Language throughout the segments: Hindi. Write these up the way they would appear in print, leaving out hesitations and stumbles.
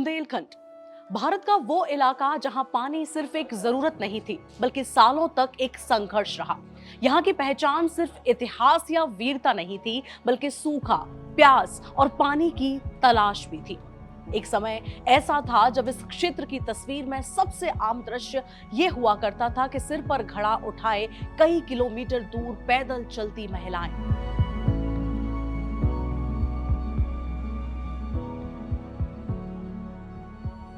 बुंदेलखंड भारत का वो इलाका जहां पानी सिर्फ एक जरूरत नहीं थी बल्कि सालों तक एक संघर्ष रहा। यहाँ की पहचान सिर्फ इतिहास या वीरता नहीं थी बल्कि सूखा, प्यास और पानी की तलाश भी थी। एक समय ऐसा था जब इस क्षेत्र की तस्वीर में सबसे आम दृश्य ये हुआ करता था कि सिर पर घड़ा उठाए कई किलोमीटर दूर पैदल चलती महिलाएं।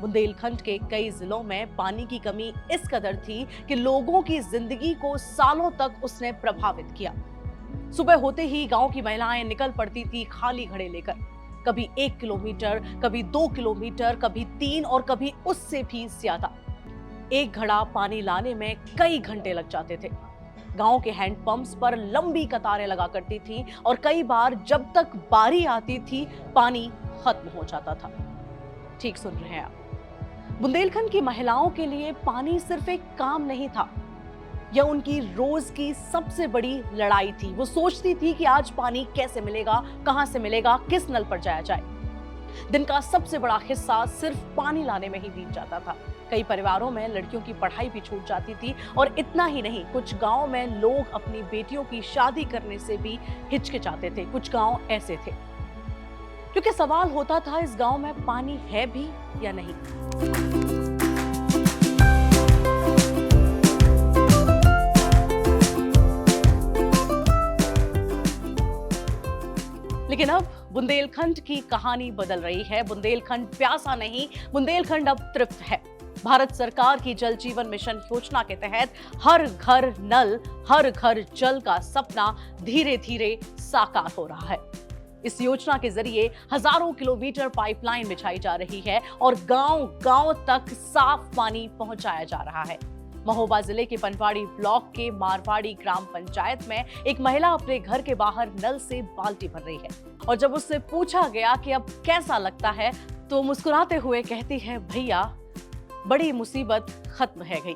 बुंदेलखंड के कई जिलों में पानी की कमी इस कदर थी कि लोगों की जिंदगी को सालों तक उसने प्रभावित किया। सुबह होते ही गांव की महिलाएं निकल पड़ती थी खाली घड़े लेकर, कभी 1 किलोमीटर, कभी 2 किलोमीटर, कभी 3 और कभी उससे भी ज्यादा। एक घड़ा पानी लाने में कई घंटे लग जाते थे। गांव के हैंडपंप्स पर लंबी कतारें लगा करती थी और कई बार जब तक बारी आती थी पानी खत्म हो जाता था। ठीक सुन रहे हैं आप, बुंदेलखंड की महिलाओं के लिए पानी सिर्फ एक काम नहीं था, यह उनकी रोज की सबसे बड़ी लड़ाई थी। वो सोचती थी कि आज पानी कैसे मिलेगा, कहां से मिलेगा, किस नल पर जाया जाए। दिन का सबसे बड़ा हिस्सा सिर्फ पानी लाने में ही बीत जाता था। कई परिवारों में लड़कियों की पढ़ाई भी छूट जाती थी और इतना ही नहीं, कुछ गांव में लोग अपनी बेटियों की शादी करने से भी हिचकिचाते थे। कुछ गांव ऐसे थे क्योंकि सवाल होता था इस गांव में पानी है भी या नहीं। लेकिन अब बुंदेलखंड की कहानी बदल रही है। बुंदेलखंड प्यासा नहीं, बुंदेलखंड अब तृप्त है। भारत सरकार की जल जीवन मिशन योजना के तहत हर घर नल, हर घर जल का सपना धीरे धीरे साकार हो रहा है। इस योजना के जरिए हजारों किलोमीटर पाइपलाइन बिछाई जा रही है और गांव-गांव तक साफ पानी पहुंचाया जा रहा है। महोबा जिले के पनवाड़ी ब्लॉक के मारवाड़ी ग्राम पंचायत में एक महिला अपने घर के बाहर नल से बाल्टी भर रही है और जब उससे पूछा गया कि अब कैसा लगता है तो मुस्कुराते हुए कहती है, भैया बड़ी मुसीबत खत्म है गई।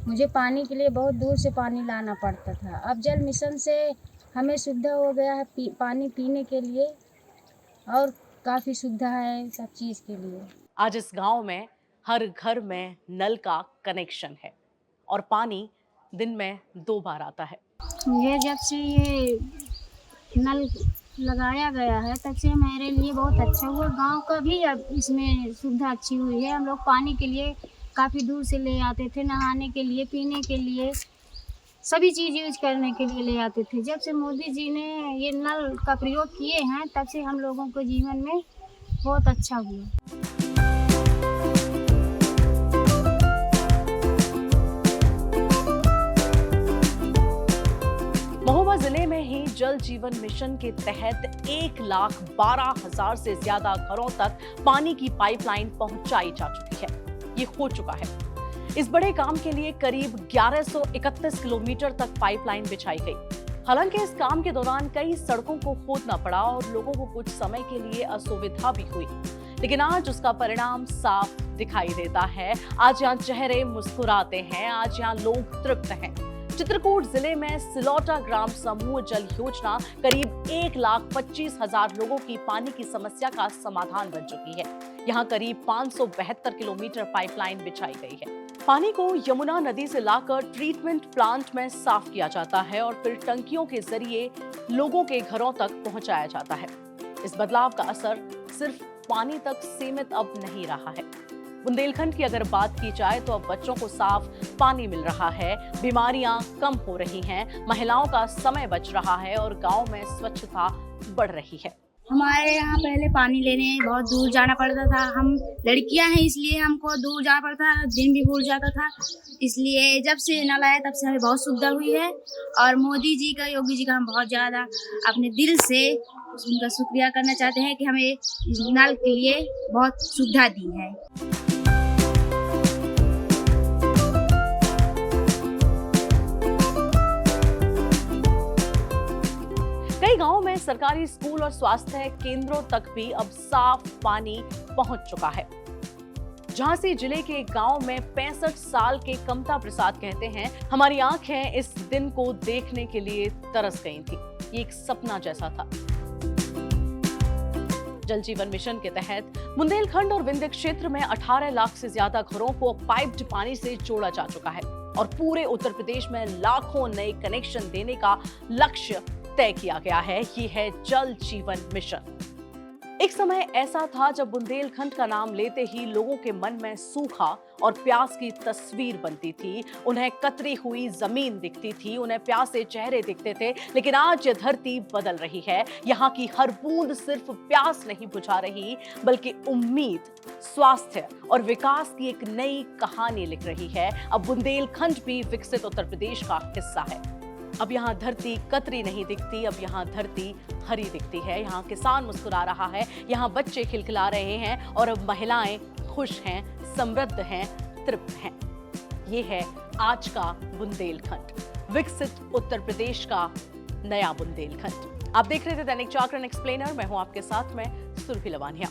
मुझे पानी के लिए बहुत दूर से पानी लाना पड़ता था। अब जल मिशन से हमें सुविधा हो गया है पानी पीने के लिए और काफ़ी सुविधा है सब चीज़ के लिए। आज इस गांव में हर घर में नल का कनेक्शन है और पानी दिन में 2 बार आता है। ये जब से ये नल लगाया गया है तब से मेरे लिए बहुत अच्छा हुआ। गांव का भी अब इसमें सुविधा अच्छी हुई है। हम लोग पानी के लिए काफ़ी दूर से ले आते थे, नहाने के लिए, पीने के लिए, सभी चीज़ यूज करने के लिए ले आते थे। जब से मोदी जी ने ये नल का प्रयोग किए हैं तब से हम लोगों को जीवन में बहुत अच्छा हुआ। महोबा जिले में ही जल जीवन मिशन के तहत 1,12,000 से ज्यादा घरों तक पानी की पाइपलाइन पहुंचाई जा चुकी है। ये हो चुका है। इस बड़े काम के लिए करीब 1131 किलोमीटर तक पाइपलाइन बिछाई गई। हालांकि इस काम के दौरान कई सड़कों को खोदना पड़ा और लोगों को कुछ समय के लिए असुविधा भी हुई, लेकिन आज उसका परिणाम साफ दिखाई देता है। आज यहाँ चेहरे मुस्कुराते हैं, आज यहाँ लोग तृप्त हैं। चित्रकूट जिले में सिलौटा ग्राम समूह जल योजना करीब 1,25,000 लोगों की पानी की समस्या का समाधान बन चुकी है। यहाँ करीब 572 किलोमीटर पाइपलाइन बिछाई गई है। पानी को यमुना नदी से लाकर ट्रीटमेंट प्लांट में साफ किया जाता है और फिर टंकियों के जरिए लोगों के घरों तक पहुंचाया जाता है। इस बदलाव का असर सिर्फ पानी तक सीमित अब नहीं रहा है। बुंदेलखंड की अगर बात की जाए तो अब बच्चों को साफ पानी मिल रहा है, बीमारियां कम हो रही हैं, महिलाओं का समय बच रहा है और गांव में स्वच्छता बढ़ रही है। हमारे यहाँ पहले पानी लेने बहुत दूर जाना पड़ता था। हम लड़कियां हैं इसलिए हमको दूर जाना पड़ता था, दिन भी भूल जाता था। इसलिए जब से नल आया तब से हमें बहुत सुविधा हुई है और मोदी जी का, योगी जी का हम बहुत ज़्यादा अपने दिल से उनका शुक्रिया करना चाहते हैं कि हमें इस नल के लिए बहुत सुविधा दी है। कई गांवों में सरकारी स्कूल और स्वास्थ्य केंद्रों तक भी अब साफ पानी पहुंच चुका है। झांसी जिले के एक गांव में 65 साल के कमता प्रसाद कहते हैं, हमारी आंखें इस दिन को देखने के लिए तरस गई थी। ये एक सपना जैसा था। जल जीवन मिशन के तहत बुंदेलखंड और विंध्य क्षेत्र में 18 लाख से ज्यादा घरों को पाइप्ड पानी से जोड़ा जा चुका है और पूरे उत्तर प्रदेश में लाखों नए कनेक्शन देने का लक्ष्य तय किया गया है। ये है जल जीवन मिशन। एक समय ऐसा था जब बुंदेलखंड का नाम लेते ही लोगों के मन में सूखा और प्यास की तस्वीर बनती थी। उन्हें कतरी हुई जमीन दिखती थी, उन्हें प्यासे चेहरे दिखते थे। लेकिन आज ये धरती बदल रही है। यहाँ की हर बूंद सिर्फ प्यास नहीं बुझा रही, बल्कि उम्मीद, स्वास्थ्य और विकास की एक नई कहानी लिख रही है। अब बुंदेलखंड भी विकसित उत्तर प्रदेश का हिस्सा है। अब यहाँ धरती कतरी नहीं दिखती, अब यहाँ धरती हरी दिखती है। यहाँ किसान मुस्कुरा रहा है, यहाँ बच्चे खिलखिला रहे हैं और अब महिलाएं खुश हैं, समृद्ध हैं, तृप्त हैं। ये है आज का बुंदेलखंड, विकसित उत्तर प्रदेश का नया बुंदेलखंड। आप देख रहे थे दैनिक जागरण एक्सप्लेनर। मैं हूं आपके साथ में सुरभि लवानिया।